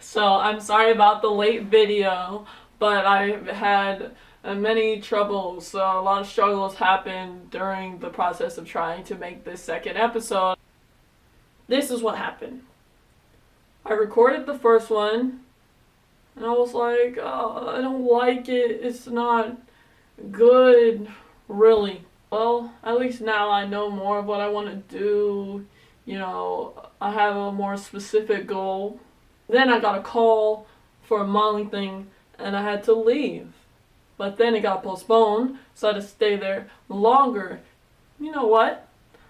So I'm sorry about the late video, but I had many troubles, so a lot of struggles happened during the process of trying to make this second episode. This is what happened. I recorded the first one, and I was like, oh, I don't like it, it's not good, really. Well, at least now I know more of what I want to do, I have a more specific goal. Then I got a call for a modeling thing, and I had to leave. But then it got postponed, so I had to stay there longer. You know what?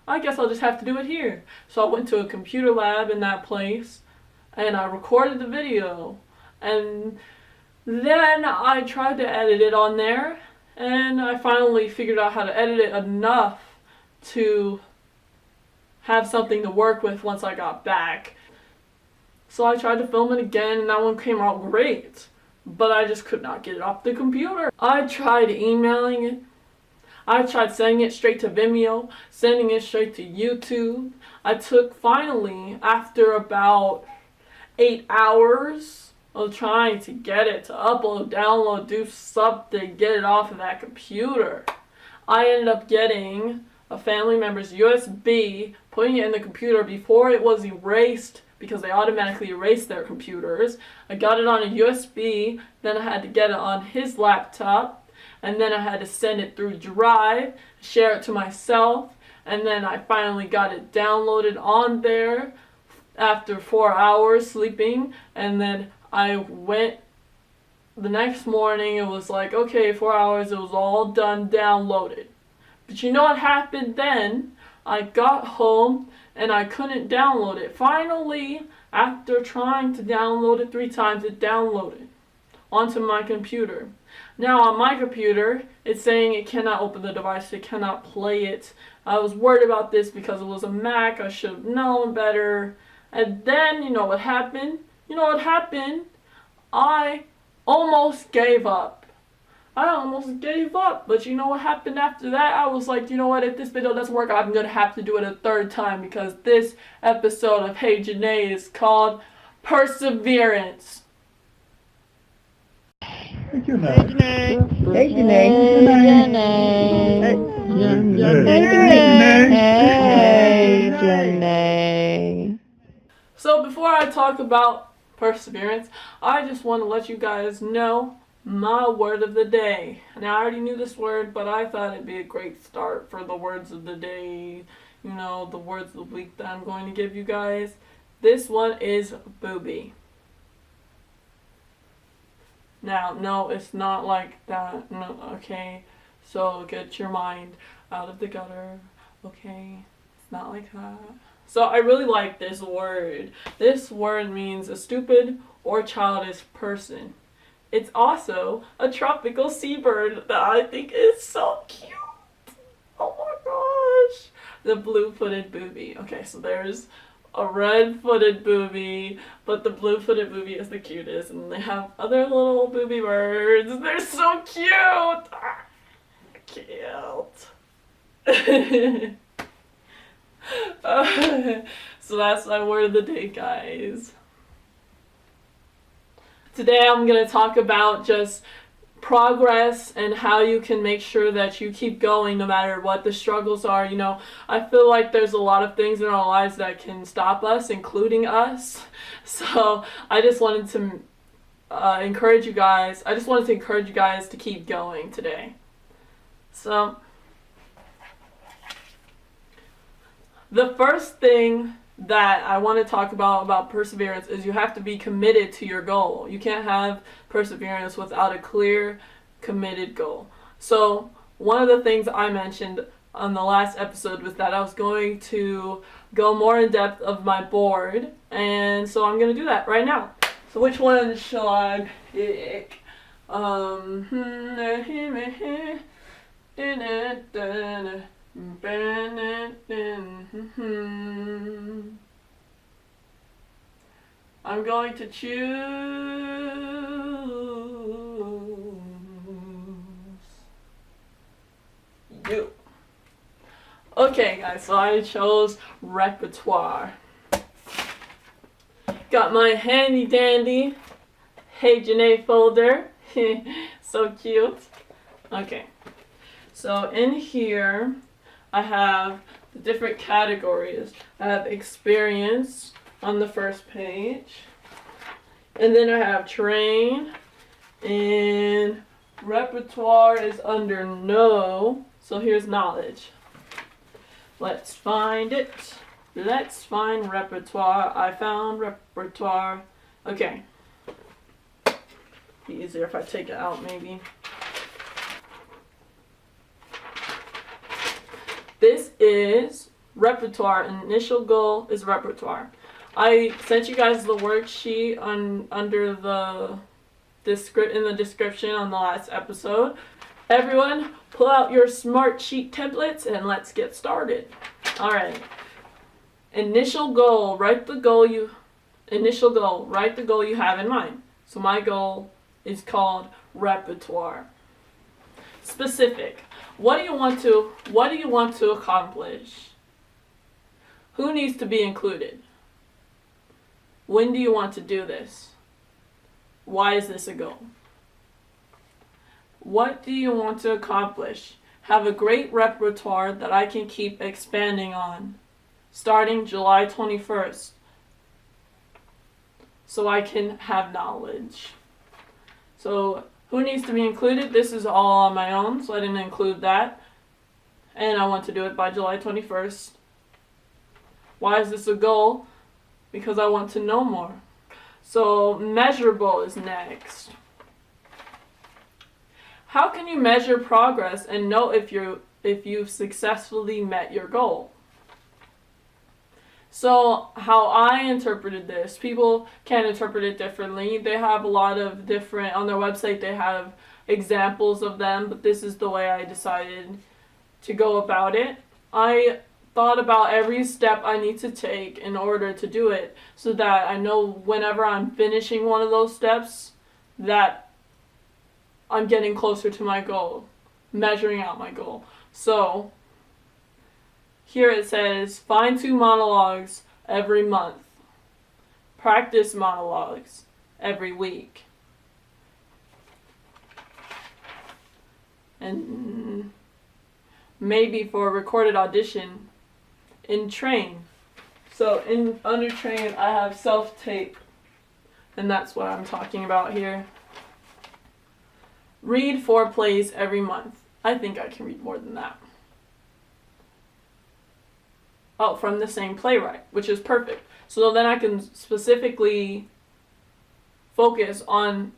I guess I'll just have to do it here. So I went to a computer lab in that place, and I recorded the video. And then I tried to edit it on there, and I finally figured out how to edit it enough to have something to work with once I got back. So I tried to film it again, and that one came out great. But I just could not get it off the computer. I tried emailing it. I tried sending it straight to Vimeo, sending it straight to YouTube. I took, finally, after about 8 hours of trying to get it to upload, download, do something, get it off of that computer, I ended up getting a family member's USB, putting it in the computer before it was erased, because they automatically erase their computers. I got it on a USB, then I had to get it on his laptop, and then I had to send it through Drive, share it to myself, and then I finally got it downloaded on there after 4 hours sleeping, and then I went the next morning. It was like, okay, 4 hours, it was all done, downloaded. But you know what happened then? I got home and I couldn't download it. Finally, after trying to download it 3 times, it downloaded onto my computer. Now on my computer, it's saying it cannot open the device, it cannot play it. I was worried about this because it was a Mac, I should have known better. And then, you know what happened? I almost gave up. But you know what happened after that? I was like, you know what, if this video doesn't work, I'm going to have to do it a 3rd time, because this episode of HeyJanaye is called Perseverance. HeyJanaye. HeyJanaye. So before I talk about perseverance, I just want to let you guys know my word of the day. Now I already knew this word, but I thought it'd be a great start for the words of the day, the words of the week that I'm going to give you guys. This one is booby. Now, no, it's not like that. No, okay? So get your mind out of the gutter, okay? It's not like that. So I really like this word. This word means a stupid or childish person. It's also a tropical seabird that I think is so cute. Oh my gosh. The blue-footed booby. Okay, so there's a red-footed booby, but the blue-footed booby is the cutest. And they have other little booby birds. They're so cute. Cute. So that's my word of the day, guys. Today I'm going to talk about just progress and how you can make sure that you keep going no matter what the struggles are. I feel like there's a lot of things in our lives that can stop us, including us. So I just wanted to encourage you guys. To keep going today. So the first thing that I want to talk about perseverance is you have to be committed to your goal. You can't have perseverance without a clear, committed goal. So one of the things I mentioned on the last episode was that I was going to go more in depth of my board, and so I'm going to do that right now. So which one shall I pick? I'm going to choose you. Okay guys, so I chose repertoire. got my handy dandy HeyJanaye folder. So cute. Okay. So in here, I have the different categories. I have experience on the first page. And then I have train. And repertoire is under no. So here's knowledge. Let's find it. Let's find repertoire. I found repertoire. Okay. Be easier if I take it out maybe. This is repertoire. Initial goal is repertoire. I sent you guys the worksheet under the in the description on the last episode. Everyone, pull out your smart sheet templates and let's get started. All right. Initial goal. Write the goal you have in mind. So my goal is called repertoire. Specific. What do you want to accomplish? Who needs to be included? When do you want to do this? Why is this a goal? What do you want to accomplish? Have a great repertoire that I can keep expanding on, starting July 21st, so I can have knowledge. So who needs to be included? This is all on my own, so I didn't include that. And I want to do it by July 21st. Why is this a goal? Because I want to know more. So measurable is next. How can you measure progress and know if you've successfully met your goal? So how I interpreted this, people can interpret it differently. They have a lot of different, on their website they have examples of them, but this is the way I decided to go about it. I thought about every step I need to take in order to do it so that I know whenever I'm finishing one of those steps that I'm getting closer to my goal, measuring out my goal. So here it says, find 2 monologues every month. Practice monologues every week. And maybe for a recorded audition in train. So under train I have self-tape. And that's what I'm talking about here. Read 4 plays every month. I think I can read more than that. Oh, from the same playwright, which is perfect. So then I can specifically focus on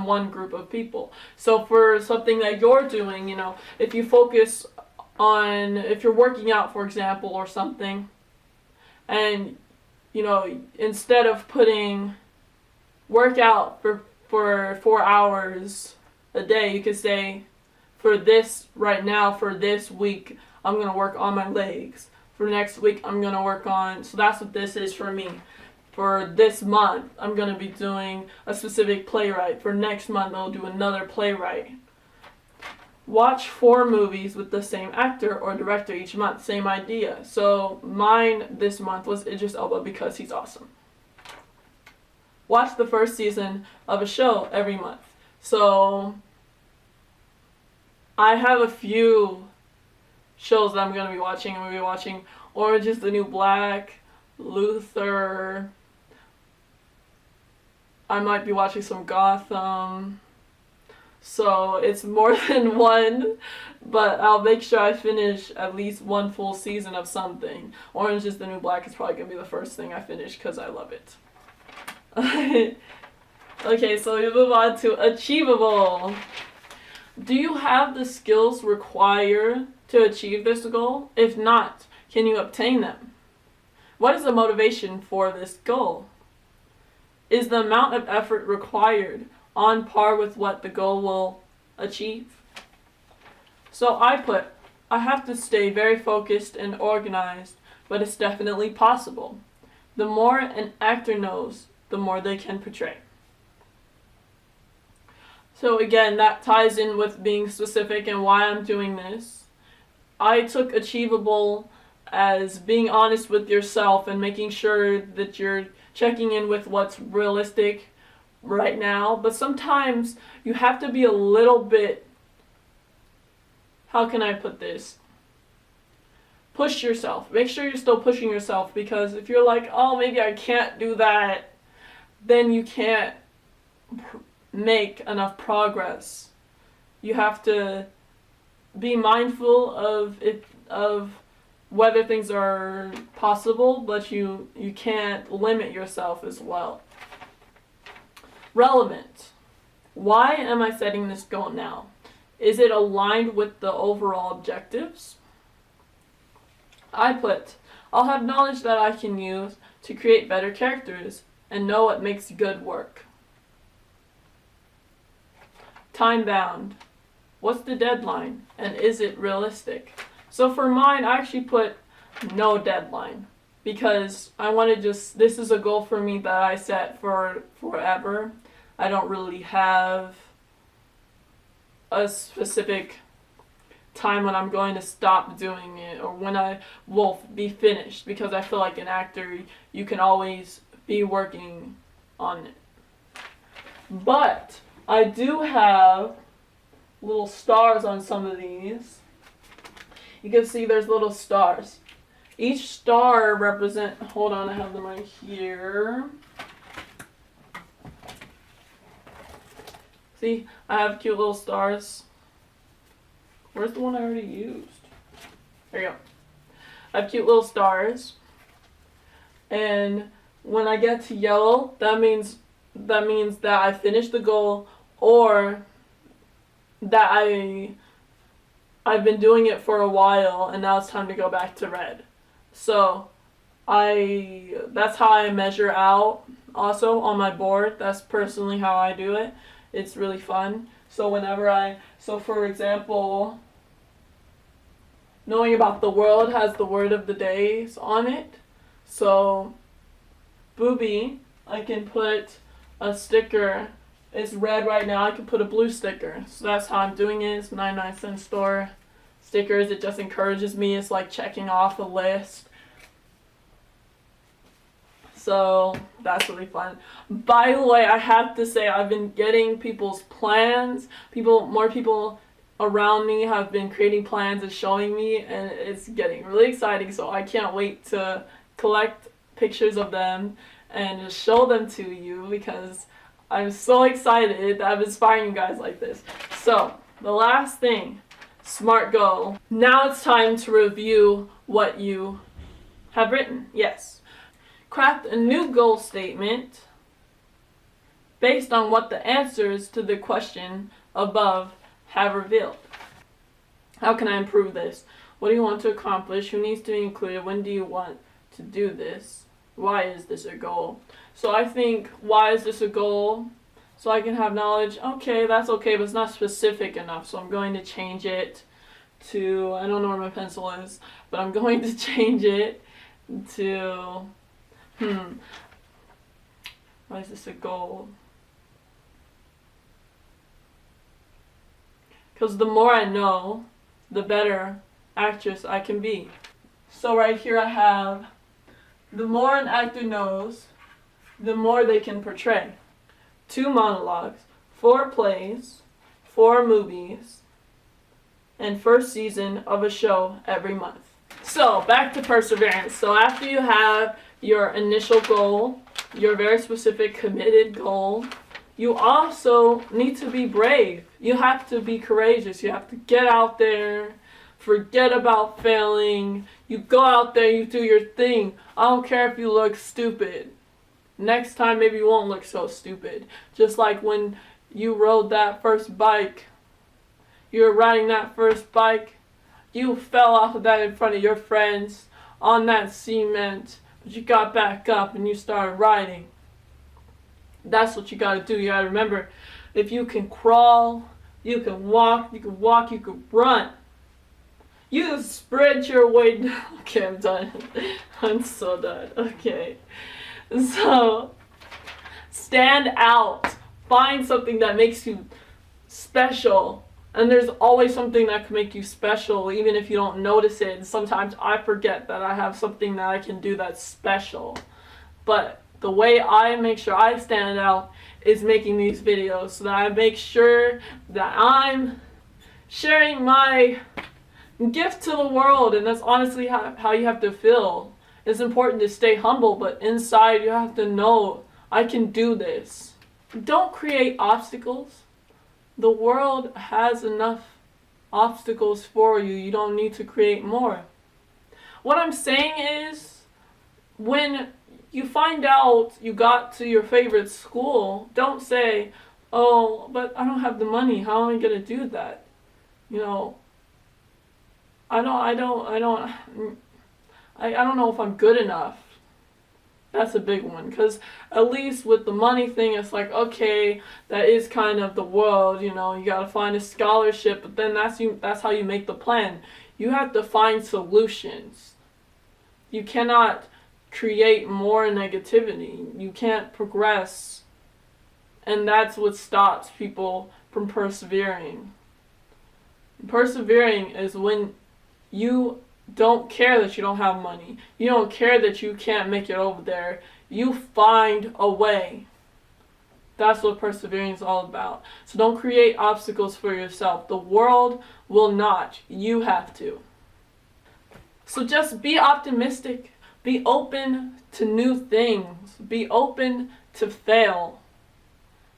one group of people. So for something that you're doing, if you focus on, if you're working out, for example, or something, and, instead of putting workout for 4 hours a day, you could say, for this week, I'm going to work on my legs. For next week, I'm going to work on, so that's what this is for me. For this month, I'm going to be doing a specific playwright. For next month, I'll do another playwright. Watch 4 movies with the same actor or director each month. Same idea. So mine this month was Idris Elba because he's awesome. Watch the first season of a show every month. So I have a few shows that I'm going to be watching. I'm going to be watching Orange is the New Black, Luther. I might be watching some Gotham. So it's more than one, but I'll make sure I finish at least 1 full season of something. Orange is the New Black is probably going to be the first thing I finish because I love it. Okay, so we move on to achievable. Do you have the skills required to achieve this goal? If not, can you obtain them? What is the motivation for this goal? Is the amount of effort required on par with what the goal will achieve? So I have to stay very focused and organized, but it's definitely possible. The more an actor knows, the more they can portray. So again, that ties in with being specific and why I'm doing this. I took achievable as being honest with yourself and making sure that you're checking in with what's realistic right now. But sometimes you have to be a little bit, how can I put this? Push yourself. Make sure you're still pushing yourself, because if you're like, oh, maybe I can't do that, then you can't make enough progress. You have to be mindful of whether things are possible, but you can't limit yourself as well. Relevant. Why am I setting this goal now? Is it aligned with the overall objectives? I'll have knowledge that I can use to create better characters and know what makes good work. Time bound. What's the deadline, and is it realistic? So for mine, I actually put no deadline, because I want to this is a goal for me that I set for forever. I don't really have a specific time when I'm going to stop doing it or when I will be finished, because I feel like an actor, you can always be working on it. But I do have little stars on some of these. You can see there's little stars. Each star hold on, I have them right here. See, I have cute little stars. Where's the one I already used? There you go. I have cute little stars. And when I get to yellow, that means that I finished the goal, or that I've been doing it for a while and now it's time to go back to red. So that's how I measure out also on my board. That's personally how I do it. It's really fun. So for example, knowing about the world has the word of the days on it. So booby, I can put a sticker. It's red right now. I can put a blue sticker. So that's how I'm doing it. It's 99-cent store stickers. It just encourages me. It's like checking off a list. So that's really fun. By the way, I have to say, I've been getting people's plans. More people around me have been creating plans and showing me, and it's getting really exciting. So I can't wait to collect pictures of them and just show them to you, because I'm so excited that I'm inspiring you guys like this. So the last thing, SMART goal. Now it's time to review what you have written. Yes. Craft a new goal statement based on what the answers to the question above have revealed. How can I improve this? What do you want to accomplish? Who needs to be included? When do you want to do this? Why is this a goal? So I think, why is this a goal? So I can have knowledge. Okay, that's okay, but it's not specific enough. So I'm going to change it to, I don't know where my pencil is, but I'm going to change it to, why is this a goal? Because the more I know, the better actress I can be. So right here I have, the more an actor knows, the more they can portray. 2 monologues, 4 plays, 4 movies, and first season of a show every month. So back to perseverance. So after you have your initial goal, your very specific committed goal, you also need to be brave. You have to be courageous. You have to get out there, forget about failing. You go out there, you do your thing. I don't care if you look stupid. Next time maybe you won't look so stupid. Just like when you rode that first bike, you were riding that first bike, you fell off of that in front of your friends on that cement, but you got back up and you started riding. That's what you gotta do. You gotta remember, if you can crawl, you can walk, you can run. You can sprint your way down. Okay, I'm done. I'm so done. Okay. So, stand out. Find something that makes you special And there's always something that can make you special, even if you don't notice it. And sometimes I forget that I have something that I can do that's special. But the way I make sure I stand out is making these videos, so that I make sure that I'm sharing my gift to the world. And that's honestly how you have to feel. It's important to stay humble, but inside you have to know, I can do this. Don't create obstacles. The world has enough obstacles for you. You don't need to create more. What I'm saying is, when you find out you got to your favorite school, don't say, oh, but I don't have the money. How am I going to do that? You know, I don't know if I'm good enough. That's a big one, because at least with the money thing, it's like, okay, that is kind of the world, you know, you gotta find a scholarship, but then that's how you make the plan. You have to find solutions. You cannot create more negativity. You can't progress, and that's what stops people from persevering. Persevering is when you don't care that you don't have money. You don't care that you can't make it over there. You find a way. That's what persevering is all about. So don't create obstacles for yourself. The world will not. You have to. So just be optimistic. Be open to new things. Be open to fail.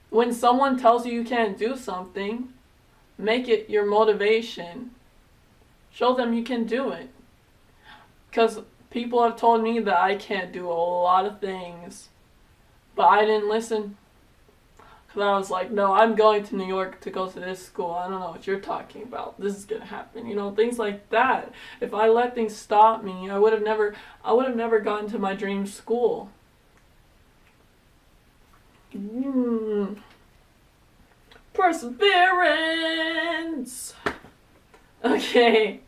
When someone tells you you can't do something, make it your motivation. Show them you can do it. Because people have told me that I can't do a lot of things, but I didn't listen. Because I was like, no, I'm going to New York to go to this school. I don't know what you're talking about. This is going to happen. You know, things like that. If I let things stop me, I would have never gotten to my dream school. Perseverance! Okay.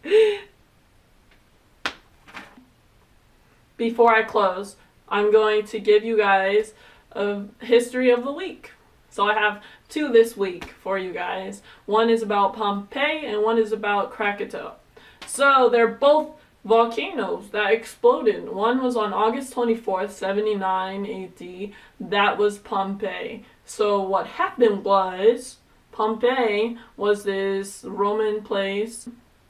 Before I close, I'm going to give you guys a history of the week. So I have two this week for you guys. One is about Pompeii and one is about Krakatoa. So they're both volcanoes that exploded. One was on August 24th, 79 AD. That was Pompeii. So what happened was, Pompeii was this Roman place.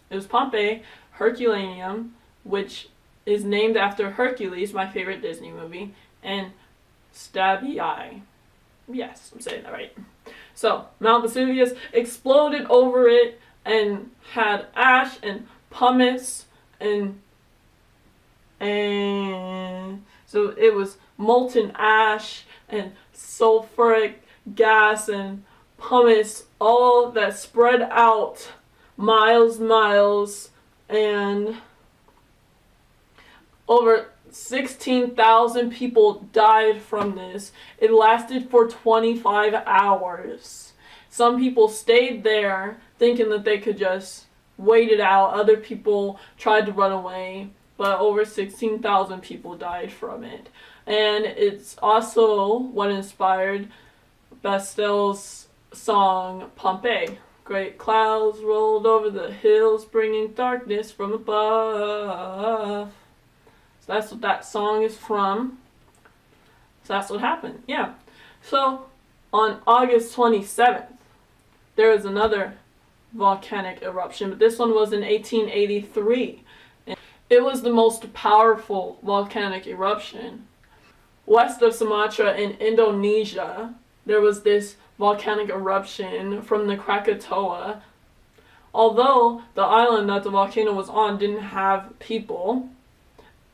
It was Pompeii, Herculaneum, which is named after Hercules, my favorite Disney movie, and Stabii. Yes, I'm saying that right. So, Mount Vesuvius exploded over it and had ash and pumice and so it was molten ash and sulfuric gas and pumice, all that spread out miles, and over 16,000 people died from this. It lasted for 25 hours. Some people stayed there thinking that they could just wait it out. Other people tried to run away, but over 16,000 people died from it. And it's also what inspired Bastel's song Pompeii. Great clouds rolled over the hills, bringing darkness from above. So that's what that song is from. So that's what happened. Yeah. So on August 27th, there was another volcanic eruption, but this one was in 1883. And it was the most powerful volcanic eruption. West of Sumatra in Indonesia, there was this volcanic eruption from the Krakatoa. Although the island that the volcano was on didn't have people,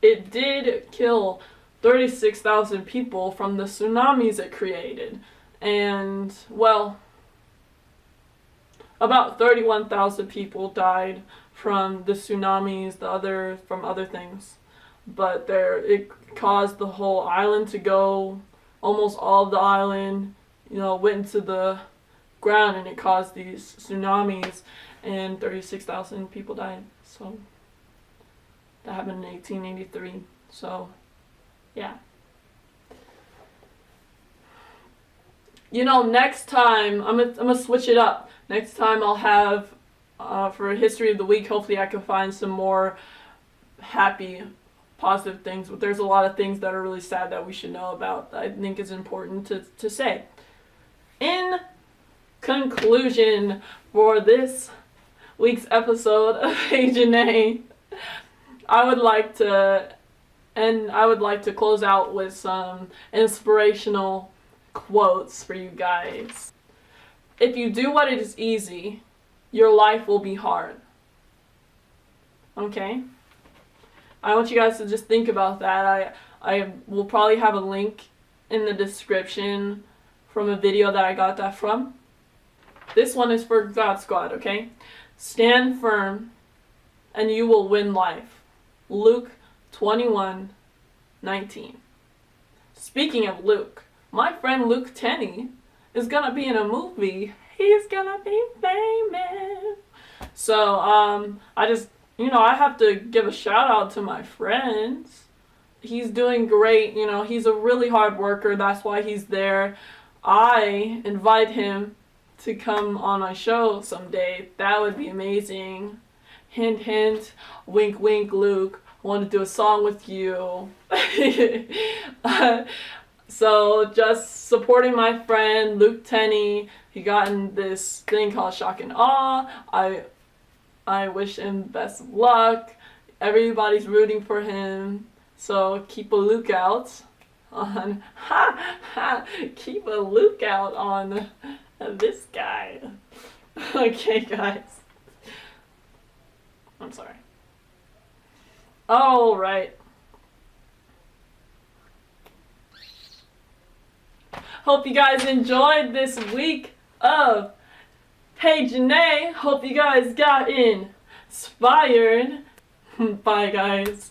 it did kill 36,000 people from the tsunamis it created. And, well, about 31,000 people died from the tsunamis, from other things. But it caused the whole island to go, almost all of the island, went into the ground, and it caused these tsunamis, and 36,000 people died. So that happened in 1883. So, yeah. Next time, I'm gonna switch it up. Next time I'll have, for History of the Week, hopefully I can find some more happy, positive things. But there's a lot of things that are really sad that we should know about that I think is important to say. In conclusion, for this week's episode of HeyJanaye, I would like to close out with some inspirational quotes for you guys. If you do what is easy, your life will be hard. Okay? I want you guys to just think about that. I will probably have a link in the description from a video that I got that from. This one is for God Squad, okay? Stand firm and you will win life. Luke 21:19. Speaking of Luke, my friend Luke Tenney is gonna be in a movie. He's gonna be famous. So, I have to give a shout out to my friends. He's doing great, he's a really hard worker, that's why he's there. I invite him to come on my show someday. That would be amazing. Hint, hint, wink, wink, Luke. I want to do a song with you. So just supporting my friend Luke Tenney. He got in this thing called Shock and Awe. I wish him best of luck. Everybody's rooting for him. So keep a lookout on keep a lookout on this guy. Okay, guys. I'm sorry. All right. Hope you guys enjoyed this week of HeyJanaye. Hope you guys got inspired. Bye, guys.